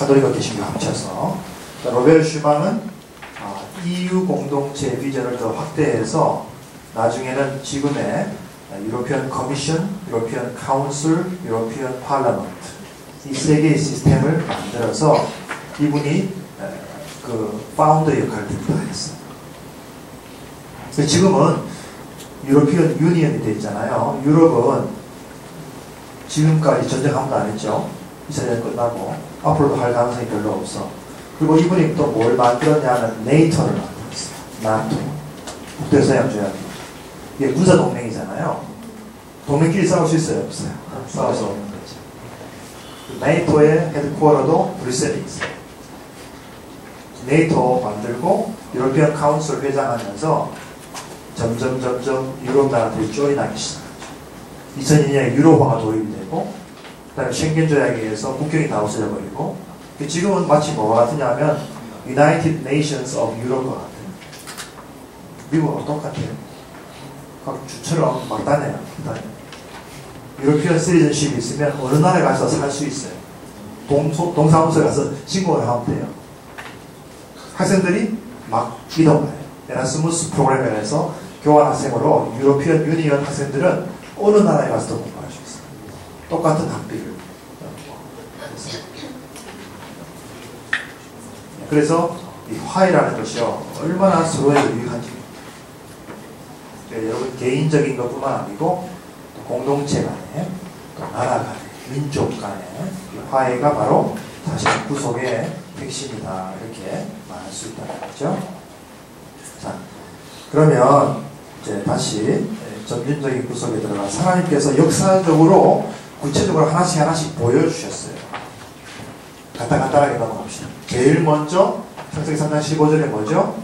가톨릭과 개신교 합쳐서. 로베르 슈망은 EU 공동체 비전을 더 확대해서 나중에는 지금의 유로피언 커미션, 유로피언 카운슬, 유로피언 파라먼트 이 세 개의 시스템을 만들어서 이분이 그 파운더 역할을 했어요. 지금은 유로피언 유니언이 되어 있잖아요. 유럽은 지금까지 전쟁 한 번도 안 했죠. 2차전 끝나고 앞으로도 할 가능성이 별로 없어. 그리고 이분이 또 뭘 만들었냐면 네이토를 만들었어요. 나토 국제서양조약. 이게 군사 동맹이잖아요. 동맹끼리 싸울 수 있어요? 없어요? 싸울 수 없는 거죠. 네이토의 헤드쿼터도 브뤼셀에 있어요. 네이토 만들고 유로피언 카운슬 회장하면서 점점 유럽 나라들이 조인하기 시작하죠. 2002년에 유로화가 도입이 되고 그 다음에 쉥겐 조약에 의해서 국경이 다 없어져 버리고 지금은 마치 뭐와 같으냐면 United Nations of Europe과 같아요. 미국하고 똑같아요. 각 주처럼 막 다녀요. 유로피언 시리즌십이 있으면 어느 나라에 가서 살 수 있어요. 동사무소에 가서 신고를 하면 돼요. 학생들이 막 이동해요. 에라스무스 프로그램에 해서 교환학생으로 유로피언 유니언 학생들은 어느 나라에 가서도 공부할 수 있어요. 똑같은 학비를. 그래서 이 화해라는 것이요 얼마나 서로에게 유익한지 여러분 개인적인 것뿐만 아니고 또 공동체 간에 또 나라 간에 민족 간에 화해가 바로 사실 구속의 핵심이다 이렇게 말할 수 있다는 거죠. 자, 그러면 이제 다시 점진적인 구속에 들어가서 하나님께서 역사적으로 구체적으로 하나씩 보여주셨어요. 간단하게 넘어갑시다. 제일 먼저 창세기 3장 15절에 뭐죠?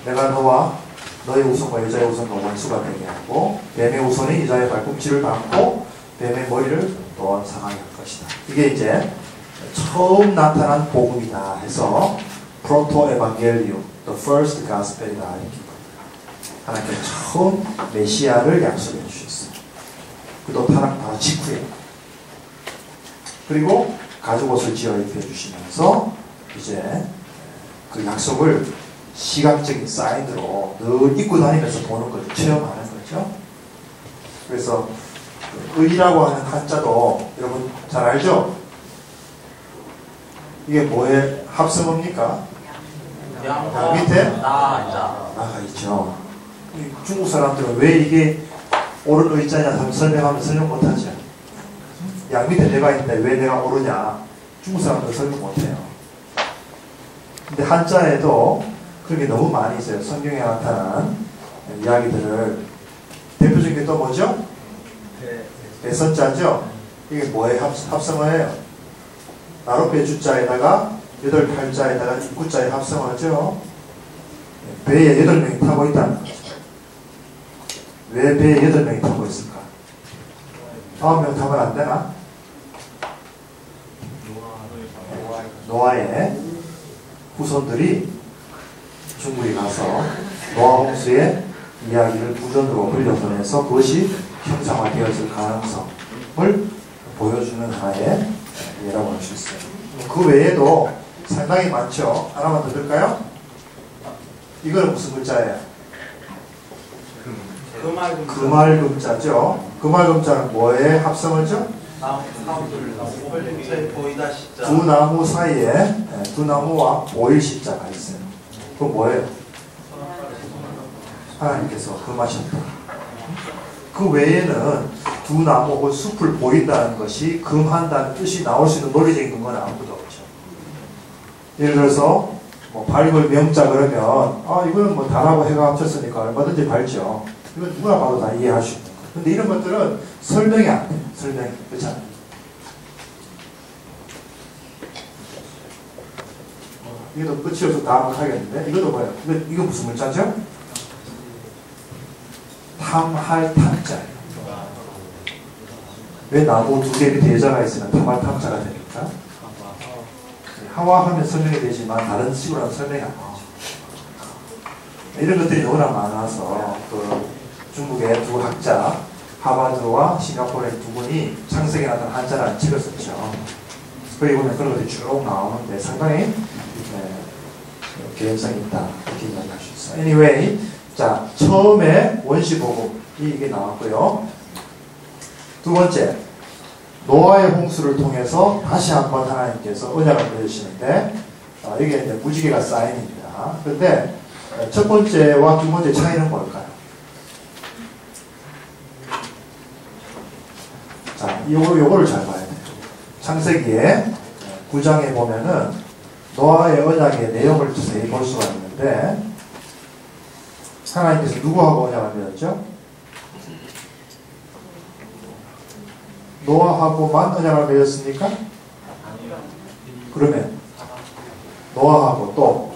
내가 너와 너의 우선과 여자의 우선과 원수가 되게 하고 뱀의 우선이 여자의 발꿈치를 밟고 뱀의 머리를 또한 상하게 할 것이다. 이게 이제 처음 나타난 복음이다 해서 프로토 에반겔리움, the first gospel이다 이렇게 하나님께서 처음 메시아를 약속해 주셨어요. 그도 타락 바로 직후에. 그리고 가죽옷을 지어 입혀 주시면서 이제 그 약속을 시각적인 사인으로 늘 입고 다니면서 보는 거죠. 체험하는 거죠. 그래서 의라고 하는 한자도 여러분 잘 알죠? 이게 뭐의 합성어입니까? 양 밑에 나가 있죠. 중국 사람들은 왜 이게 옳은 의자냐 하면 설명 못하죠. 양 밑에 내가 있는데 왜 내가 옳으냐 중국 사람들은 설명 못해요. 근데 한자에도 그런 게 너무 많이 있어요. 성경에 나타난 이야기들을 대표적인 게 또 뭐죠? 대선자죠? 이게 뭐의 합성어예요? 나룻배 주자에다가 8팔자에다가 입구자의 합성어죠. 배에 8명이 타고 있다는 거죠. 왜 배에 8명이 타고 있을까? 9명 타면 안 되나? 노아의 후손들이 중국에 가서 노아 홍수의 이야기를 무전으로 흘려보내서 그것이 형상화되었을 가능성을 보여주는 하나의 예라고 할 수 있어요. 그 외에도 상당히 많죠. 하나만 더 들까요? 이거는 무슨 글자예요? 금알금자죠. 금알금자는 뭐의 합성어죠? 두 나무 사이에 두 나무와 보일 십자가 있어요. 그건 뭐예요? 하나님께서 금하셨다. 그 외에는 두 나무 혹은 숲을 보인다는 것이 금한다는 뜻이 나올 수 있는 논리적인 근거는 아무것도 없죠. 예를 들어서 뭐 밝을 명자 그러면 이거는 뭐 달하고 해가 합쳤으니까 얼마든지 밝죠. 이건 누구나 봐도 다 이해할 수 있는 거예요. 근데 이런 것들은 설명이 안 돼요. 설명이. 그렇잖아요. 이것도 끝이 없어 다 하겠는데 이것도 뭐예요? 이거 무슨 문자죠? 탐할 탐자예요. 왜 나무 두 개 밑에 여자가 있으면 탐할 탐자가 됩니까? 하와 하면 설명이 되지만 다른 식으로는 설명이 안 되죠. 이런 것들이 너무나 많아서 그 중국의 두 학자 하버드와 싱가포르의 두 분이 창세기에 나타난 한자라는 책을 썼죠. 거기 보면 그런 것들이 쭉 나오는데 상당히 개연성이 있다 이렇게 이야기할 수 있어요. Anyway, 자 처음에 원시복음 이게 나왔고요. 두 번째 노아의 홍수를 통해서 다시 한번 하나님께서 언약을 맺으시는데 이게 이제 무지개가 사인입니다. 그런데 첫 번째와 두 번째 차이는 뭘까요? 자, 요거를 잘 봐야 돼요. 창세기에 9장에 보면은 노아의 언약의 내용을 자세히 볼 수가 있는데 하나님께서 누구하고 언약을 맺었죠? 노아하고만 언약을 맺었습니까? 그러면 노아하고 또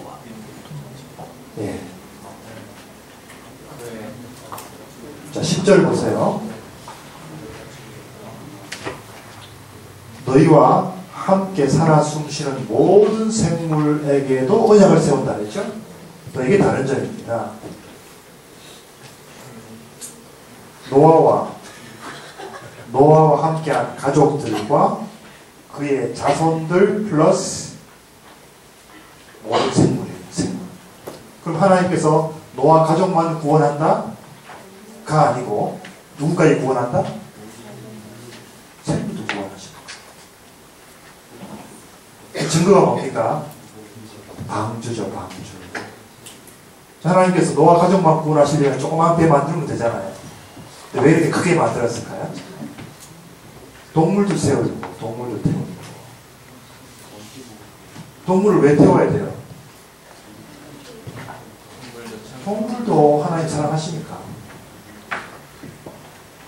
예. 자 10절 보세요. 너희와 함께 살아 숨쉬는 모든 생물에게도 언약을 세운다 그랬죠? 또 이게 다른 점입니다. 노아와 함께한 가족들과 그의 자손들 플러스 모든 생물이에요. 생물. 그럼 하나님께서 노아 가족만 구원한다? 가 아니고 누구까지 구원한다? 생물도 구원하시고. 증거가 뭡니까? 방주죠, 방주. 하나님께서 노아 가족만 구원하시려면 조그만 배 만들면 되잖아요. 근데 왜 이렇게 크게 만들었을까요? 동물도 세우고 동물도 태우고. 동물을 왜 태워야 돼요? 동물도 하나님 사랑하시니까.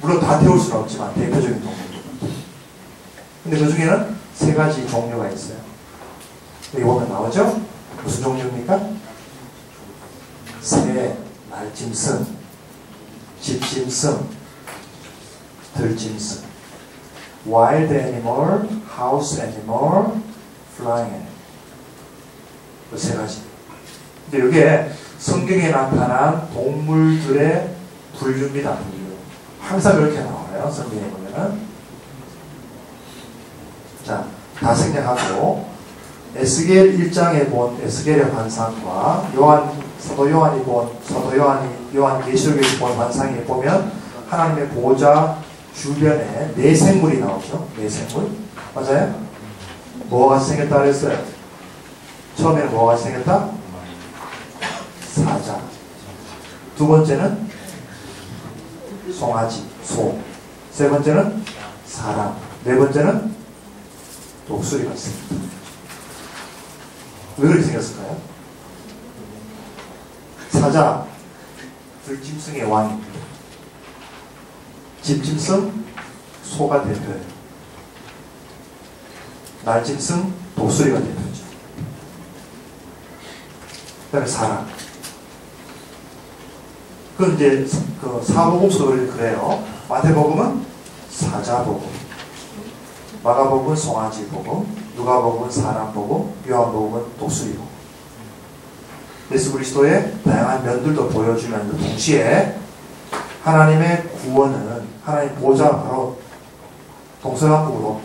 물론 다 태울 수는 없지만 대표적인 동물들. 근데 그 중에는 세 가지 종류가 있어요. 여기 보면 나오죠? 무슨 종류입니까? 새, 날짐승, 집짐승, 들짐승. Wild animal, house animal, flying animal. 그 세 가지. 근데 이게 성경에 나타난 동물들의 분류입니다. 분류. 항상 그렇게 나와요. 성경에 보면은. 자, 다 생략하고 에스겔 1장에 본 에스겔의 환상과 사도 요한 계시록에서 본 환상에 보면 하나님의 보호자 주변에 네 생물이 나오죠. 네 생물. 맞아요? 뭐가 같이 생겼다 그랬어요? 처음에는 뭐가 같이 생겼다? 사자. 두 번째는 송아지, 소. 세 번째는 사람. 네 번째는 독수리 같습니다. 왜 그렇게 생겼을까요? 사자, 들짐승의 왕입니다. 집짐승, 소가 대표예요. 날짐승, 독수리가 대표죠. 그 다음에 사람. 그건 이제 그 사복음서도 그래요. 마태복음은 사자복음, 마가복음은 송아지복음, 누가복음은 사람복음, 요한복음은 독수리복음. 예수 그리스도의 다양한 면들도 보여주면서 동시에 하나님의 구원은 하나님 보좌 바로 동서남북으로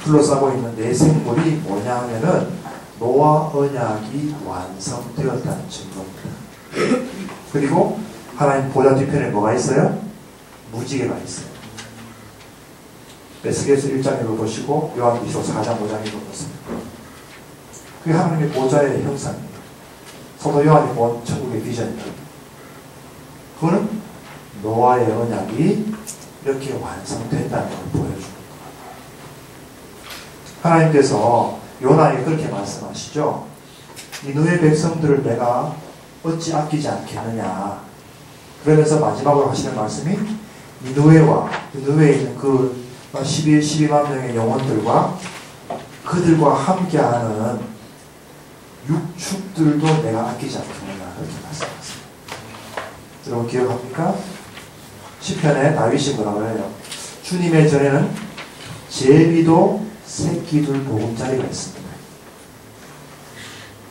둘러싸고 있는 네 생물이 뭐냐 하면은 노아 언약이 완성되었다는 증거입니다. 그리고 하나님 보좌 뒤편에 뭐가 있어요? 무지개가 있어요. 에스겔서 1장에도 보시고 요한계시록 4장 5장에도 보세요. 그게 하나님의 보좌의 형상입니다. 사도 요한이 본 천국의 비전입니다. 그거는 노아의 언약이 이렇게 완성된다는 걸 보여줍니다. 하나님께서 요나에게 그렇게 말씀하시죠. 니느웨 백성들을 내가 어찌 아끼지 않겠느냐. 그러면서 마지막으로 하시는 말씀이 니느웨에 있는 그 12만 명의 영혼들과 그들과 함께하는 육축들도 내가 아끼지 않겠느냐 이렇게 말씀하셨습니다. 여러분 기억합니까? 시편에 다윗이 뭐라고 해요? 주님의 전에는 제비도 새끼들 보금자리가 있습니다.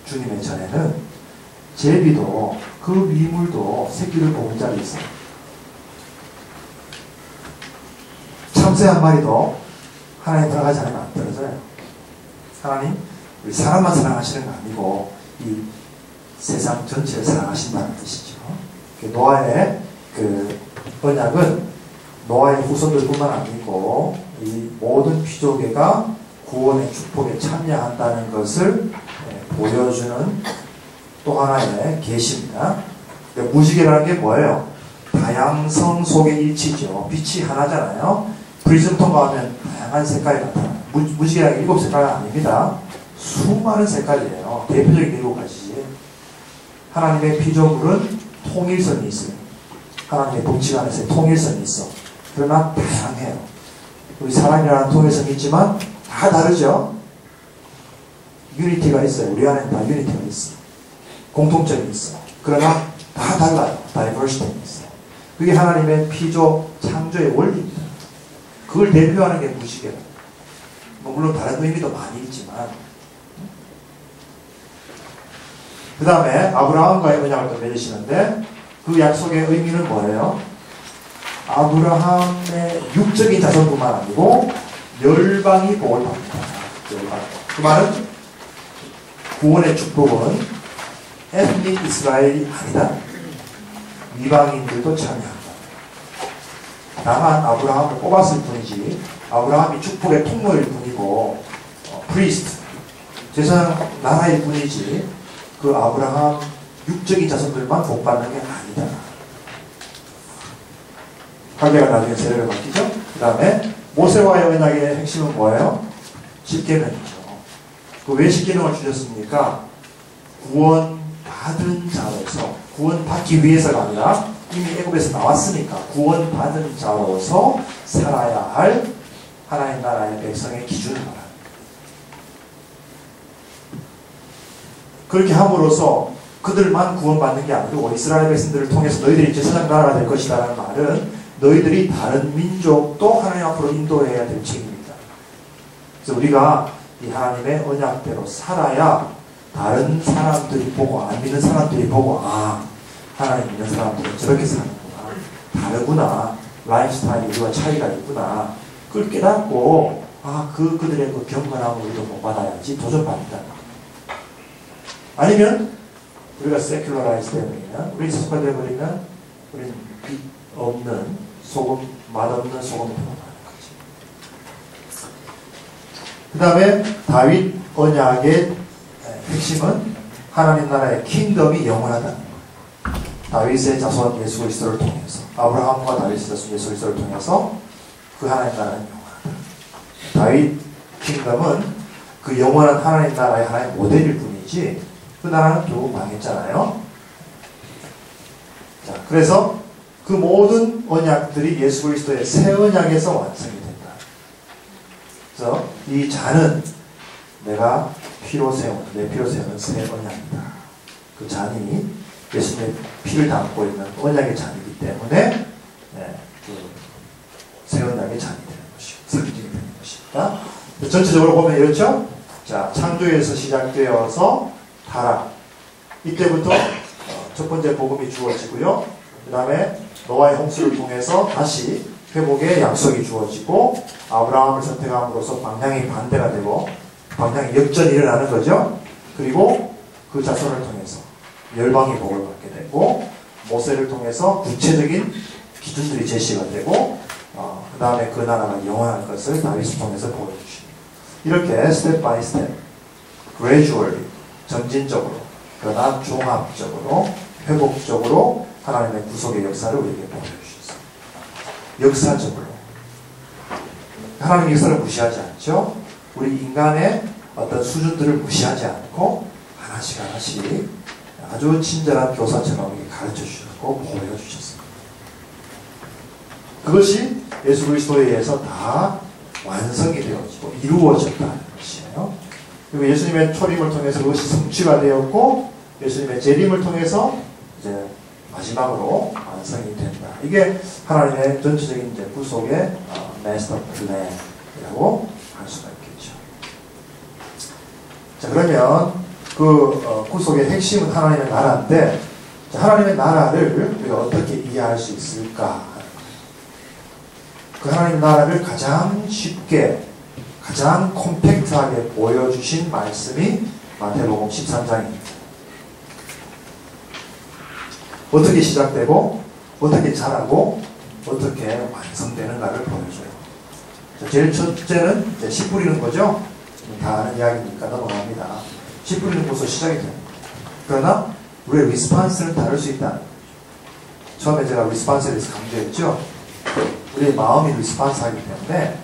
주님의 전에는 제비도 그 미물도 새끼들 보금자리 있어요. 참새 한 마리도 하나님 들어가지 않으면 안 떨어져요. 하나님 우리 사람만 사랑하시는 거 아니고 이 세상 전체를 사랑하신다는 뜻이죠. 노아의 그 언약은 노아의 후손들뿐만 아니고 이 모든 피조계가 구원의 축복에 참여한다는 것을 보여주는 또 하나의 계시입니다. 무지개라는 게 뭐예요? 다양성 속의 일치죠. 빛이 하나잖아요. 프리즘 통과하면 다양한 색깔이 나타나요. 무지개라는 게 7색깔은 아닙니다. 수많은 색깔이에요. 대표적인 7가지. 하나님의 피조물은 통일성이 있어요. 하나님의 법칙 안에서 통일성이 있어. 그러나 다양해요. 우리 사람이라는 통일성이 있지만 다 다르죠. 유니티가 있어요. 우리 안에는 다 유니티가 있어. 공통점이 있어. 그러나 다 달라요. 다이버시티가 있어요. 그게 하나님의 피조 창조의 원리입니다. 그걸 대표하는 게 무지개예요. 물론 다른 의미도 많이 있지만. 그 다음에 아브라함과의 언약을 또 맺으시는데 그 약속의 의미는 뭐예요? 아브라함의 육적인 자손뿐만 아니고 열방이 복을 받는다. 열방. 그 말은 구원의 축복은 에스닉 이스라엘이 아니다. 이방인들도 참여한다. 다만 아브라함을 뽑았을 뿐이지 아브라함이 축복의 통로일 뿐이고 프리스트 제사장 나라일 뿐이지 그 아브라함 육적인 자손들만 복받는 게 아니다. 관계가 나중에 세례를 맡기죠. 그 다음에 모세와의 언약의 핵심은 뭐예요? 십계명이죠. 그 왜 십계명을 주셨습니까? 구원받은 자로서 구원받기 위해서가 아니라 이미 애굽에서 나왔으니까 구원받은 자로서 살아야 할 하나님 나라의 백성의 기준을 말합니다. 그렇게 함으로써 그들만 구원받는 게 아니고 이스라엘 백성들을 통해서 너희들이 제사장 나라가 될 것이라는 말은 너희들이 다른 민족도 하나님 앞으로 인도해야 될 책임입니다. 그래서 우리가 이 하나님의 언약대로 살아야 다른 사람들이 보고 안 믿는 사람들이 보고 아 하나님 믿는 사람들은 저렇게 사는구나. 다르구나. 라이프 스타일이 우리와 차이가 있구나. 그걸 깨닫고 그들의 그 경건함을 우리도 못 받아야지 도전받는다. 아니면 우리가 세큘러라이즈 되어버리면 우리 속화되어버리면 우리는 빛 없는 소금, 맛없는 소금이 되어버리는 거지. 그 다음에 다윗 언약의 핵심은 하나님 나라의 킹덤이 영원하다는 거예요. 다윗의 자손 예수 그리스도를 통해서 아브라함과 다윗의 자손 예수 그리스도를 통해서 그 하나님 나라는 영원하다. 다윗 킹덤은 그 영원한 하나님 나라의 하나의 모델일 뿐이지 그 나라는 결국 망했잖아요. 자, 그래서 그 모든 언약들이 예수 그리스도의 새 언약에서 완성이 된다. 그래서 이 잔은 내가 피로 세운, 내 피로 세우는 새 언약이다. 그 잔이 예수님의 피를 담고 있는 언약의 잔이기 때문에 그 새 언약의 잔이 되는 것이고 상징이 되는 것입니다. 전체적으로 보면 이렇죠. 자, 창조에서 시작되어서 타락. 이때부터 첫 번째 복음이 주어지고요. 그 다음에 노아의 홍수를 통해서 다시 회복의 약속이 주어지고 아브라함을 선택함으로써 방향이 반대가 되고 방향이 역전이 일어나는 거죠. 그리고 그 자손을 통해서 열방이 복을 받게 되고 모세를 통해서 구체적인 기준들이 제시가 되고 그 다음에 그 나라가 영원할 것을 다윗을 통해서 보여주십니다. 이렇게 스텝 바이 스텝 gradually 점진적으로 그러나 종합적으로 회복적으로 하나님의 구속의 역사를 우리에게 보여주셨습니다. 역사적으로 하나님의 역사를 무시하지 않죠. 우리 인간의 어떤 수준들을 무시하지 않고 하나씩 하나씩 아주 친절한 교사처럼 가르쳐 주셨고 보여주셨습니다. 그것이 예수 그리스도에 의해서 다 완성이 되어지고 이루어졌다는 것이에요. 그리고 예수님의 초림을 통해서 그것이 성취가 되었고 예수님의 재림을 통해서 이제 마지막으로 완성이 된다. 이게 하나님의 전체적인 이제 구속의 마스터 플랜이라고 할 수가 있겠죠. 자, 그러면 그 구속의 핵심은 하나님의 나라인데 자, 하나님의 나라를 우리가 어떻게 이해할 수 있을까? 그 하나님의 나라를 가장 쉽게 가장 콤팩트하게 보여주신 말씀이 마태복음 13장입니다. 어떻게 시작되고 어떻게 자라고 어떻게 완성되는가를 보여줘요. 제일 첫째는 이제 씨 뿌리는 거죠. 다 아는 이야기니까 넘어갑니다. 씨 뿌리는 것으로 시작이 됩니다. 그러나 우리의 리스판스는 다를 수 있다. 처음에 제가 리스판스에 대해서 강조했죠. 우리의 마음이 리스판스하기 때문에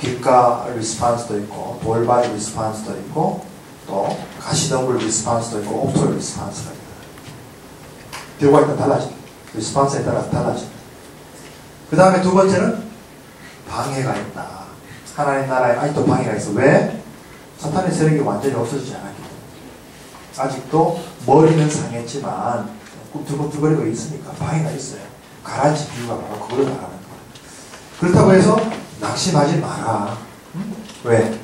귓가 리스판스도 있고 돌발 리스판스도 있고 또 가시덤불 리스판스도 있고 옥토 리스판스가 있다. 결과가 일단 달라집니다. 리스판스에 따라서 달라집니다. 그 다음에 두 번째는 방해가 있다. 하나님 나라에 아직도 방해가 있어. 왜? 사탄의 세력이 완전히 없어지지 않았기 때문에. 아직도 머리는 상했지만 꿈틀꿈틀거리고 있으니까 방해가 있어요. 가라지 비유가 바로 그걸로 나가는 거예요. 그렇다고 해서 낙심하지 마라. 왜?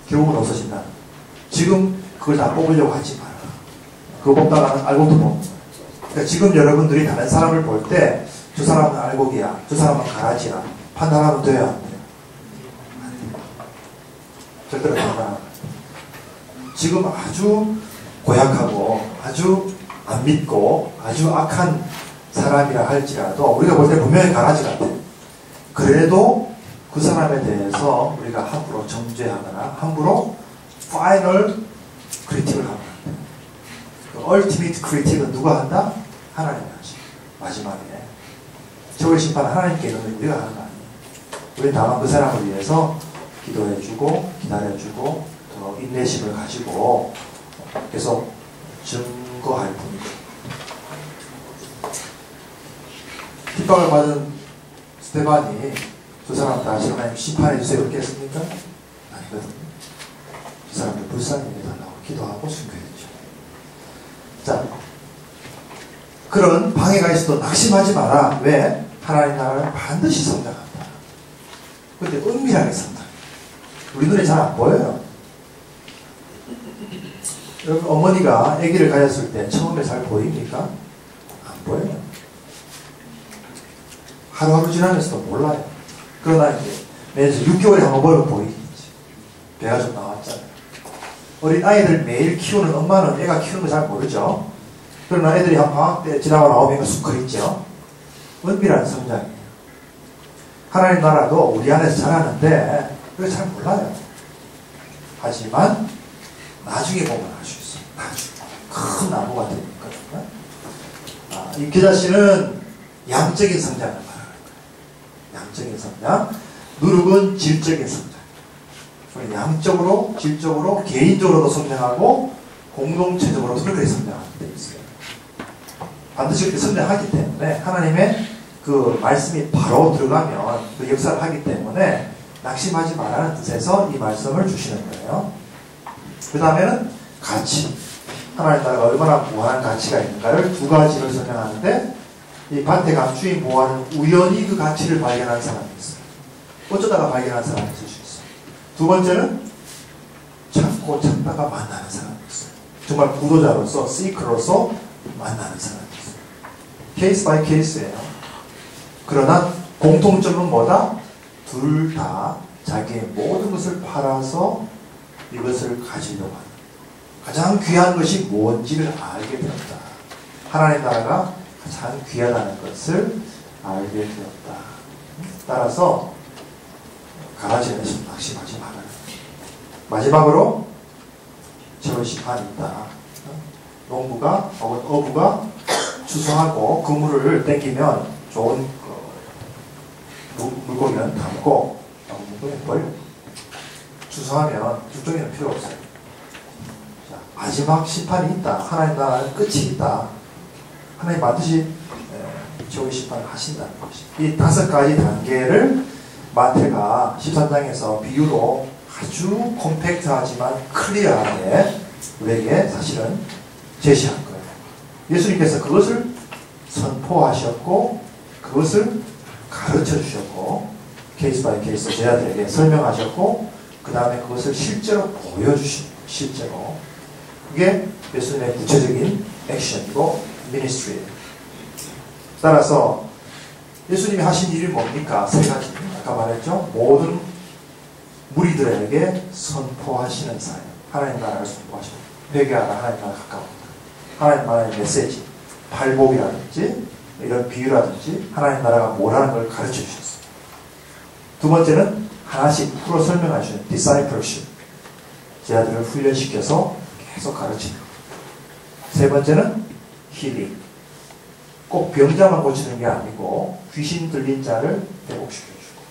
결국은 없어진다. 지금 그걸 다 뽑으려고 하지 마라. 그거 뽑다가는 알곡도 뽑는 거예요. 그러니까 지금 여러분들이 다른 사람을 볼 때 저 사람은 알곡이야, 저 사람은 가라지야 판단하면 돼요, 안 돼요? 안 돼요. 절대로 판단하면 지금 아주 고약하고 아주 안 믿고 아주 악한 사람이라 할지라도 우리가 볼 때 분명히 가라지 같아요. 그래도 그 사람에 대해서 우리가 함부로 정죄하거나 함부로 파이널 크리틱을 하면 안 돼요. 그 얼티미트 크리틱은 누가 한다? 하나님이 하지. 마지막에 최후의 심판 하나님께 있는 우리가 하는 거 아니에요. 우리는 다만 그 사람을 위해서 기도해주고 기다려주고 더 인내심을 가지고 계속 증거할 뿐이죠. 핍박을 받은 스테반이 두 사람 다시 하나님 심판해주세요 이렇게 했습니까? 아니거든요. 두 사람들 불쌍히 해달라고 기도하고 순교했죠. 자, 그런 방해가 있어도 낙심하지 마라. 왜? 하나님 나라는 반드시 성장한다. 근데 은밀하게 성장. 우리 눈에 잘 안 보여요. 여러분 어머니가 아기를 가졌을 때 처음에 잘 보입니까? 안 보여요. 하루하루 지나면서도 몰라요. 그러나 이제 매주 6개월에 한 번 보이겠지. 배가 좀 나왔잖아요. 어린 아이들 매일 키우는 엄마는 애가 키우는 거 잘 모르죠. 그러나 애들이 한 방학 때 지나고 나오면 수컷 있죠. 은밀한 성장이에요. 하나님 나라도 우리 안에서 자라는데 그걸 잘 몰라요. 하지만 나중에 보면 알 수 있어요. 나중에 큰 나무가 되니까. 이 기자씨는 양적인 성장을 말하는 거예요. 양적인 성장. 누룩은 질적인 성장. 양적으로, 질적으로, 개인적으로도 성장하고 공동체적으로도 그렇게 성장하는 데 있어요. 반드시 그렇게 성장하기 때문에 하나님의 그 말씀이 바로 들어가면 그 역사를 하기 때문에 낙심하지 말라는 뜻에서 이 말씀을 주시는 거예요. 그 다음에는 가치. 하나님 나라가 얼마나 무한한 가치가 있는가를 두 가지를 설명하는데 이 밭의 감추인 보화는 우연히 그 가치를 발견한 사람이 있어요. 어쩌다가 발견한 사람이 있을 수 있어요. 두 번째는 찾고 찾다가 만나는 사람이 있어요. 정말 구도자로서 시크로서 만나는 사람이 있어요. 케이스 바이 케이스예요. 그러나 공통점은 뭐다? 둘 다 자기의 모든 것을 팔아서 이것을 가지려고 하는 가장 귀한 것이 뭔지를 알게 되었다. 하나님 나라가 가장 귀하다는 것을 알게 되었다. 따라서 가라지에서 낙심하지 말아요. 마지막으로 최후의 심판이 있다. 농부가 혹은 어부가 추수하고 그물을 땡기면 좋은 물고기는 담고 물고기는 버리고 추수하면 죽종이는 필요 없어요. 자, 마지막 심판이 있다. 하나님 나라는 끝이 있다. 하나님 반드시 최후의 심판을 하신다는 것이. 이 5가지 단계를 마태가 13장에서 비유로 아주 콤팩트하지만 클리어하게 우리에게 사실은 제시한 거예요. 예수님께서 그것을 선포하셨고 그것을 가르쳐 주셨고 케이스 바이 케이스 제자들에게 설명하셨고 그 다음에 그것을 실제로 보여주신 거예요. 실제로. 그게 예수님의 구체적인 액션이고 미니스트리예요. 따라서 예수님이 하신 일이 뭡니까? 3가지. 아까 말했죠. 모든 무리들에게 선포하시는 사역. 하나님 나라를 선포하시는, 회개하라, 하나님 나라 가까웠다. 하나님 나라의 메시지, 팔복이라든지 이런 비유라든지 하나님 나라가 뭐라는 걸 가르쳐 주셨어요. 두 번째는 하나씩 풀어 설명하시는 discipleship, 제자들을 훈련시켜서 계속 가르치는 것. 세 번째는 힐링, 꼭 병자만 고치는 게 아니고 귀신 들린 자를 회복시켜주고.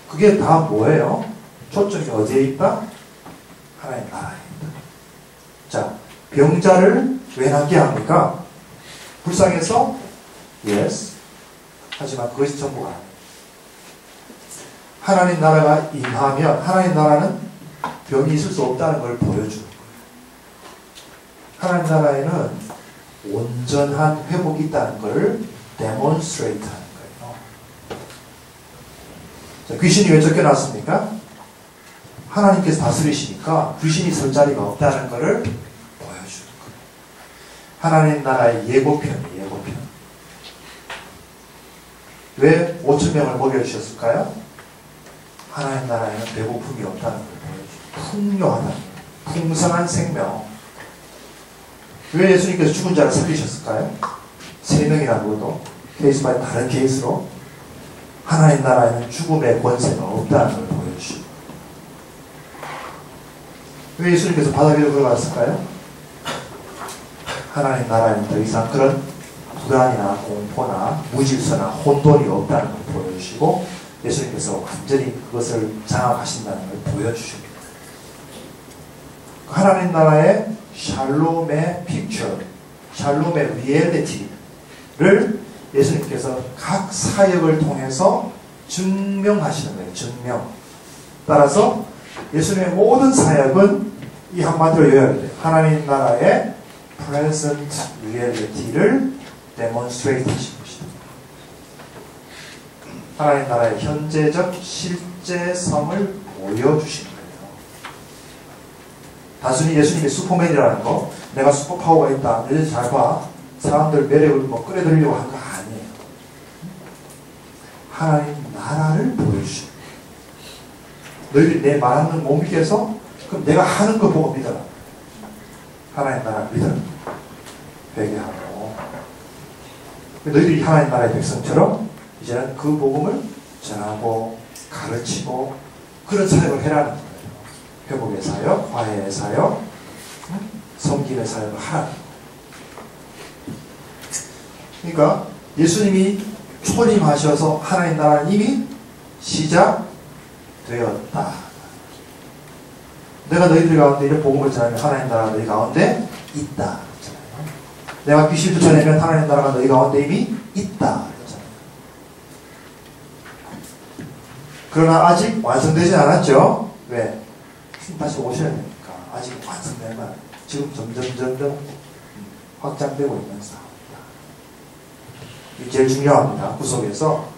그게 다 뭐예요? 초점이 어디에 있다? 하나님 나라에 있다. 자, 병자를 왜 낫게 합니까? 불쌍해서? Yes. 하지만 그것이 전부가 아니에요. 하나님 나라가 임하면 하나님 나라는 병이 있을 수 없다는 걸 보여주는 거예요. 하나님 나라에는 온전한 회복이 있다는 걸 demonstrate 하는 거예요. 자, 귀신이 왜 쫓겨났습니까? 하나님께서 다스리시니까 귀신이 설 자리가 없다는 것을 보여주는 거예요. 하나님 나라의 예고편이에요. 예고편. 왜 5,000명을 먹여주셨을까요? 하나님 나라에는 배고픔이 없다는 걸 보여주고 풍요하다는 거예요. 풍성한 생명. 왜 예수님께서 죽은 자를 살리셨을까요? 3명이나 누구도 케이스마다 다른 케이스로 하나님 나라에는 죽음의 권세가 없다는 걸 보여주시고. 왜 예수님께서 바다 위로 걸어갔을까요? 하나님 나라에는 더 이상 그런 불안이나 공포나 무질서나 혼돈이 없다는 걸 보여주시고 예수님께서 완전히 그것을 장악하신다는 걸 보여주십니다. 하나님 나라의 샬롬의 픽처, 샬롬의 리얼리티를 예수님께서 각 사역을 통해서 증명하시는 거예요. 증명. 따라서 예수님의 모든 사역은 이 한마디로 요약이 돼요. 하나님 나라의 present reality를 demonstrate 하시는 것이다. 하나님 나라의 현재적 실제성을 보여주시는 거예요. 단순히 예수님이 슈퍼맨이라는 거, 내가 슈퍼파워가 있다, 너희들 잘 봐, 사람들 매력을 뭐 끌어들이려고 한 거 아니에요. 하나님 나라를 보여주시는 거예요. 너희들이 내 말하는 못 믿겠어? 그럼 내가 하는 거 보고 믿어라. 하나님 나라를 믿어라. 회개하고. 너희들이 하나님 나라의 백성처럼 이제는 그 복음을 전하고 가르치고 그런 사역을 해라는 거예요. 회복의 사역, 화해의 사역, 섬김의 사역을 하라는 거예요. 그러니까 예수님이 초림하셔서 하나님 나라는 이미 시작되었다. 내가 너희들 가운데 이런 복음을 전하면 하나님 나라가 너희 가운데 있다. 내가 귀신을 쫓아내면 하나님 나라가 너희 가운데 이미 있다. 그러나 아직 완성되진 않았죠. 왜? 다시 오셔야 되니까. 아직 완성된 건 지금 점점 확장되고 있는 상황입니다. 이게 제일 중요합니다. 구속에서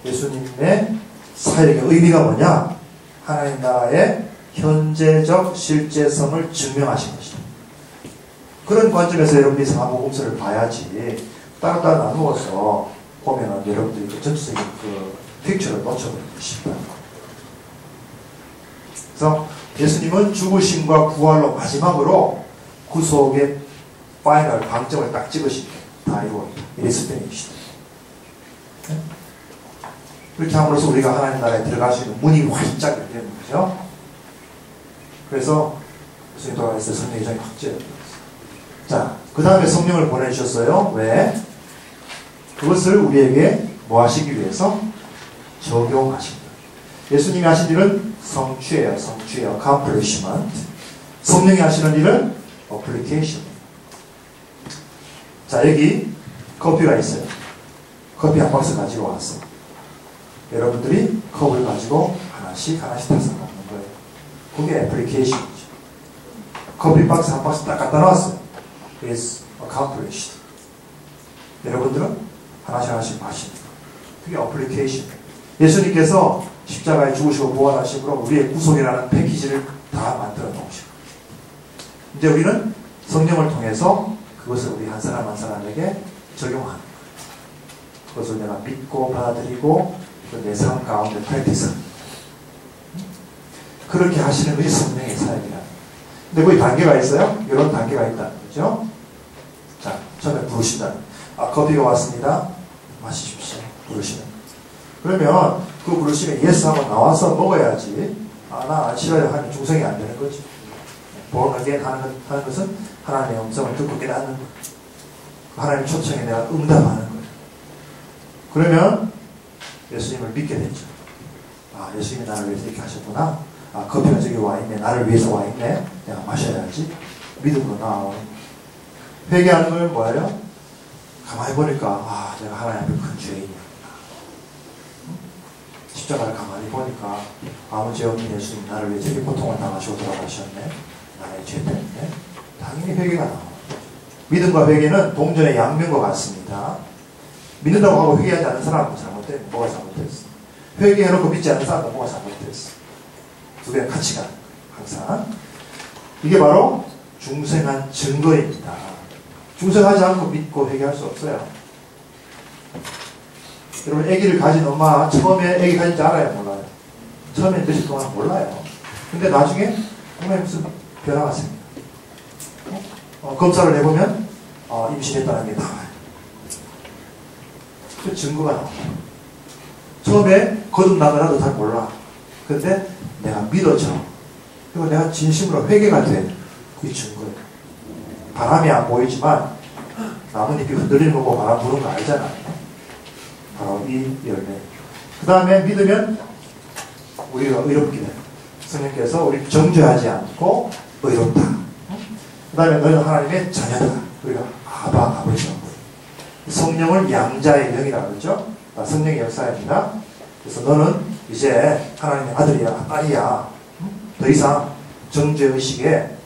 예수님의 사역의 의미가 뭐냐? 하나님 나라의 현재적 실제성을 증명하신 것이다. 그런 관점에서 여러분들이 사복음서를 봐야지 따로따로 나누어서 보면은 여러분들이 그 전체적인 그 픽처를 놓쳐버리기 쉽다. 그래서 예수님은 죽으심과 부활로 마지막으로 구속의 파이널 방점을 딱 찍으십니다. 다 이루어졌다. 이랬을 때이시다. 그렇게 함으로써 우리가 하나님 나라에 들어갈 수 있는 문이 활짝 열리는 거죠. 그래서 예수님 돌아가서 성령의 정이 확 찌어요. 자, 그 다음에 성령을 보내주셨어요. 왜? 그것을 우리에게 뭐 하시기 위해서? 적용하십니다. 예수님이 하신 일은 성취예요. 성취예요. accomplishment. 성령이 하시는 일은 application. 자, 여기 커피가 있어요. 커피 한 박스 가지고 왔어. 여러분들이 컵을 가지고 하나씩 타서 먹는 거예요. 그게 application이죠. 커피 박스 한 박스 딱 갖다 놨어요. is accomplished. 여러분들은 하나씩 마시는 거예요. 그게 application. 예수님께서 십자가에 죽으시고 부활하심으로 우리의 구속이라는 패키지를 다 만들어 놓으시고 이제 우리는 성령을 통해서 그것을 우리 한 사람 한 사람에게 적용하는 거예요. 그것을 내가 믿고 받아들이고 내 삶 가운데 프랙티스하는 거예요. 그렇게 하시는 것이 성령의 사역이라. 근데 거기 단계가 있어요. 이런 단계가 있다는 거죠. 자, 처음에 부르신다. 커피가 왔습니다. 마시십시오. 부르시는. 그러면 그 부르시면 예스 하고 나와서 먹어야지. 나 안 싫어요 하면 중성이 안 되는 거지. born again 하는 것은 하나님의 음성을 듣고 깨닫는 거예요. 하나님의 초청에 내가 응답하는 거예요. 그러면 예수님을 믿게 되죠. 예수님이 나를 위해서 이렇게 하셨구나. 커피가 저기 와 있네. 나를 위해서 와 있네. 내가 마셔야지. 믿음으로 나아오는 거예요. 회개하는 건 뭐예요? 가만히 보니까 내가 하나님 앞에 큰 죄인이야. 십자가를 가만히 보니까 아무 죄 없는 예수님 나를 위해 저렇게 고통을 당하시고 돌아가셨네. 나의 죄 때문에. 당연히 회개가 나와요. 믿음과 회개는 동전의 양면과 같습니다. 믿는다고 하고 회개하지 않는 사람은 잘못된 뭐가 잘못됐어? 회개해놓고 믿지 않는 사람은 뭐가 잘못됐어? 두 개는 같이 가는 거예요. 항상. 이게 바로 중생한 증거입니다. 중생하지 않고 믿고 회개할 수 없어요. 여러분, 아기를 가진 엄마 처음에 아기 가진지 알아요? 몰라요? 처음에 며칠 동안 몰라요. 근데 나중에 정말 무슨 변화가 생겨요. 검사를 해보면 임신했다는 게 나와요. 그 증거가 나와요. 처음에 거듭나더라도 잘 몰라. 근데 내가 믿어져. 그리고 내가 진심으로 회개가 돼. 그게 증거예요. 바람이 안 보이지만 나뭇잎이 흔들리는 거 보고 바람 부는 거 알잖아요. 바로 이 열매. 그 다음에 믿으면 우리가 의롭게 돼요. 성령께서 우리 정죄하지 않고 의롭다. 그 다음에 너는 하나님의 자녀다. 우리가 아버지라고. 성령을 양자의 영이라고 그러죠. 성령의 역사입니다. 그래서 너는 이제 하나님의 아들이야, 딸이야. 더 이상 정죄의식에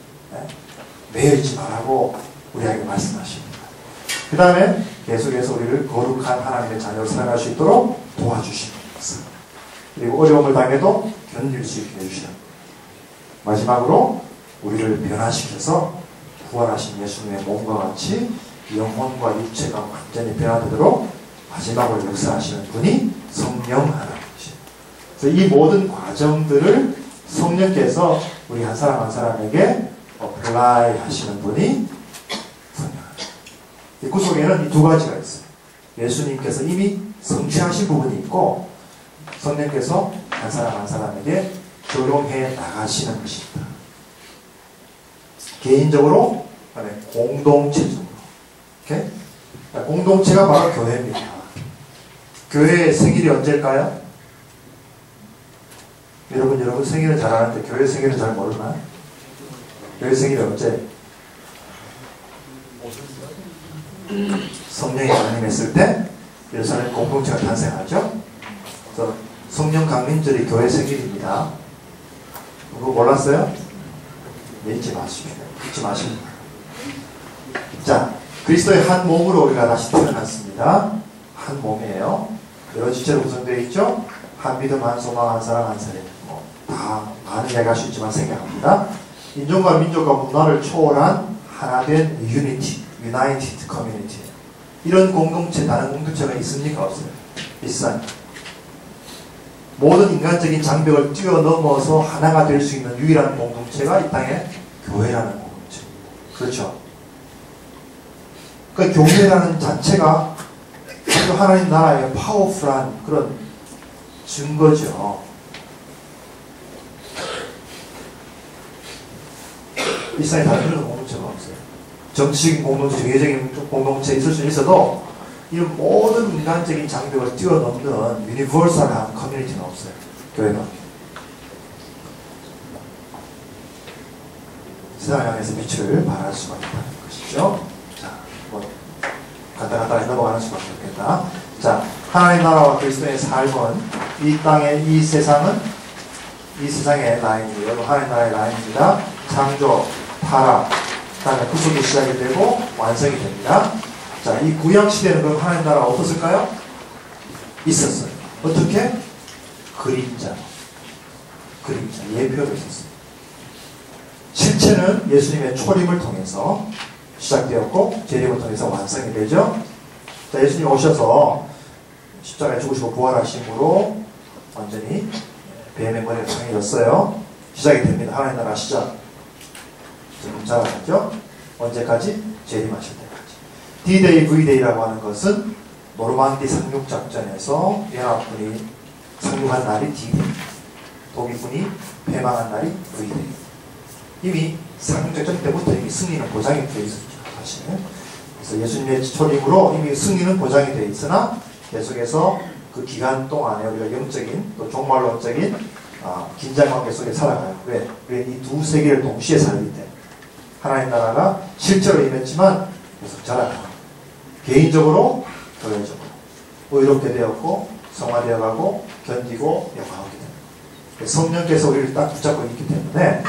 매여있지 말라고 우리에게 말씀하십니다. 그 다음에 계속해서 우리를 거룩한 하나님의 자녀로 살아갈 수 있도록 도와주십니다. 그리고 어려움을 당해도 견딜 수 있게 해주시는. 마지막으로 우리를 변화시켜서 부활하신 예수님의 몸과 같이 영혼과 육체가 완전히 변화되도록 마지막으로 역사하시는 분이 성령 하나님이십니다. 그래서 이 모든 과정들을 성령께서 우리 한 사람 한 사람에게 어플라이 하시는 분이 성령 하나님. 그 속에는 이 두 가지가 있어요. 예수님께서 이미 성취하신 부분이 있고 성령께서 한 사람 한 사람에게 적용해 나가시는 것입니다. 개인적으로, 공동체적으로. 오케이? 공동체가 바로 교회입니다. 교회의 생일이 언제일까요? 여러분 생일을 잘 아는데 교회 생일을 잘 모르나? 교회 생일이 언제? 성령이 강림했을 때 예루살렘 공동체가 탄생하죠. 그래서 성령 강림절이 교회 생일입니다. 그거 몰랐어요? 잊지 마십시오. 잊지 마십시오. 자, 그리스도의 한 몸으로 우리가 다시 태어났습니다. 한 몸이에요. 여러 지체로 구성되어 있죠. 한 믿음, 한 소망, 한 사랑, 한 세례. 다 많은 이야기할 수 있지만 생각합니다. 인종과 민족과 문화를 초월한 하나된 유니티, 유나이티드 커뮤니티. 이런 공동체, 다른 공동체가 있습니까? 없어요? 있어요. 모든 인간적인 장벽을 뛰어넘어서 하나가 될 수 있는 유일한 공동체가 이 땅에 교회라는 공동체. 그렇죠? 그 교회라는 자체가 하나님 나라의 파워풀한 그런 증거죠. 이 세상에 다른 그런 공동체가 없어요. 정치적인 공동체, 정예적인 공동체 있을 수 있어도 이 모든 인간적인 장벽을 뛰어넘는 유니버설한 커뮤니티는 없어요. 교회가. 세상을 향해서 빛을 발할 수가 있다는 것이죠. 자, 간단하게 넘어가는 수밖에 없겠다. 자, 하나님 나라와 그리스도의 삶은 이 땅의 이 세상은 이 세상의 라인이에요. 하나님 나라의 라인입니다. 창조, 타락, 그 다음에 구속이 시작이 되고 완성이 됩니다. 자, 이 구약시대는 그럼 하나님 나라가 어떻을까요? 있었어요. 어떻게? 그림자, 예표로 있었어요. 실체는 예수님의 초림을 통해서 시작되었고 재림을 통해서 완성이 되죠. 자, 예수님 오셔서 십자가에 죽으시고 부활하심으로 완전히 뱀의 머리가 상해졌어요. 시작이 됩니다. 하나님 나라 시작. 좀 잘 알았죠? 언제까지? 재림하실 때까지. D-Day, V-Day라고 하는 것은 노르만디 상륙작전에서 연합군이 상륙한 날이 D-Day, 독일군이 패망한 날이 V-Day. 이미 상륙작전 때부터 이미 승리는 보장이 되어 있었죠. 사실. 그래서 예수님의 초림으로 이미 승리는 보장이 되어 있으나 계속해서 그 기간 동안에 우리가 영적인 또 종말론적인 긴장관계 속에 살아가요. 왜? 이 두 세계를 동시에 살기 때문에 하나님 나라가 실제로 임했지만 계속 자라가요. 개인적으로, 교회적으로 이렇게 되었고 성화되어가고 견디고 역화하게 됩니다. 성령께서 우리를 딱 붙잡고 있기 때문에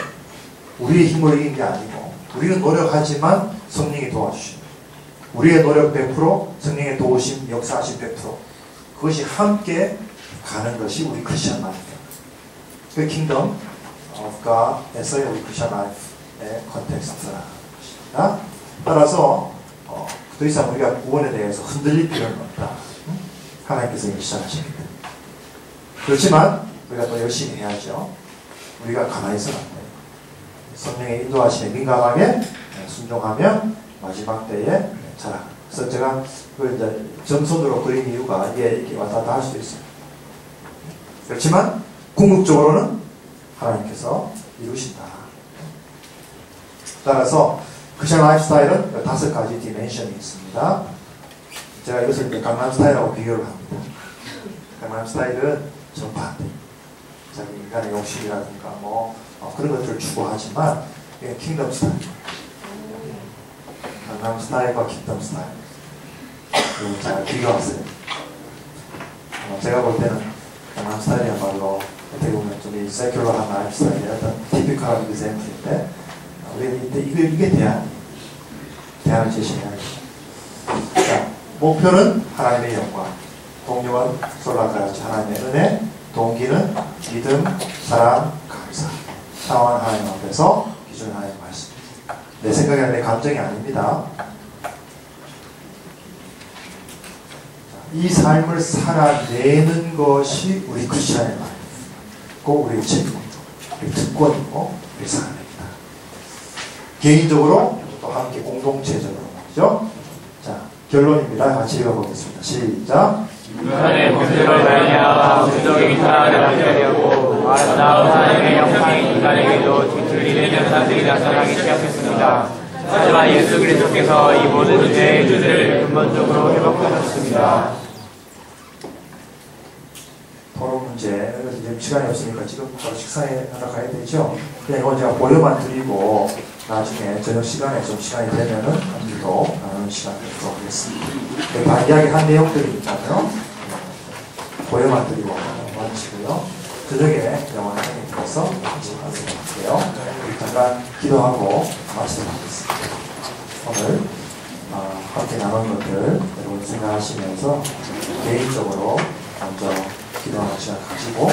우리의 힘으로 이긴 게 아니고 우리는 노력하지만 성령이 도와주십니다. 우리의 노력 100%, 성령의 도우심, 역사하심 100%, 그것이 함께 가는 것이 우리 크리스천 라이프입니다. 그 킹덤 오브 갓에서의 우리 크리스천 라이프의 컨텍스트라는 것입니다. 따라서 더 이상 우리가 구원에 대해서 흔들릴 필요는 없다. 하나님께서 이미 시작하십니다. 그렇지만 우리가 또 열심히 해야죠. 우리가 가만히 있어는 안 돼요. 성령의 인도하심에 민감하게 순종하면 마지막 때에 자라. 그래서 제가 그걸 이제 점선으로 그린 이유가 이게 이렇게 왔다 갔다 할 수도 있어요. 그렇지만 궁극적으로는 하나님께서 이루신다. 따라서 크리스천 라이프 스타일은 5가지 디멘션이 있습니다. 제가 이것을 이제 강남 스타일하고 비교를 합니다. 강남 스타일은 정반대. 자기 인간의 욕심이라든가 그런 것들을 추구하지만 이게 킹덤 스타일. 강남 스타일과 킹덤 스타일. 그리고 잘 비교하세요. 제가 볼 때는 강남 스타일이야말로 어떻게 보면 좀 이 세큘러한 라이프 스타일의 어떤 티피컬한 이그샘플인데 우리는 이게 대안을 제시해야죠. 자, 목표는 하나님의 영광, 동력은 솔라가야지 하나님의 은혜, 동기는 믿음, 사랑, 감사. 사랑하는 하나님 앞에서 기준을 하나님 말씀. 내 생각이나 내 감정이 아닙니다. 이 삶을 살아내는 것이 우리 크리스천의 말이고 우리의 책임이고 우리 특권이고 우리 사람입니다. 개인적으로 또 함께 공동체적으로 말이죠. 자, 결론입니다. 같이 읽어보겠습니다. 시작. 인간의 본질을 발견하고 부정적인 사랑을 발견하고 아름다운 하나님의 영광이 인간에게도 뒤틀리는 현상들이 나타나기 시작했습니다. 하지만 예수 그리스도께서 이 모든 문제의 주제를 근본적으로 회복하셨습니다. 토론 문제, 지금 시간이 없으니까 지금 바로 식사에 하러 가야 되죠. 그냥 이건 제가 보여만 드리고 나중에 저녁 시간에 좀 시간이 되면은 한주도 나누는 시간을 갖도록 하겠습니다. 이야기 한 내용들이니까요. 보여만 드리고 마치고요. 저녁에 영화 행위 들어서 같이 하도록 할게요. 잠깐 기도하고 마치도록 하겠습니다. 오늘 함께 나눈 것들 여러분 생각하시면서 개인적으로 먼저 기도하는 시간 가지고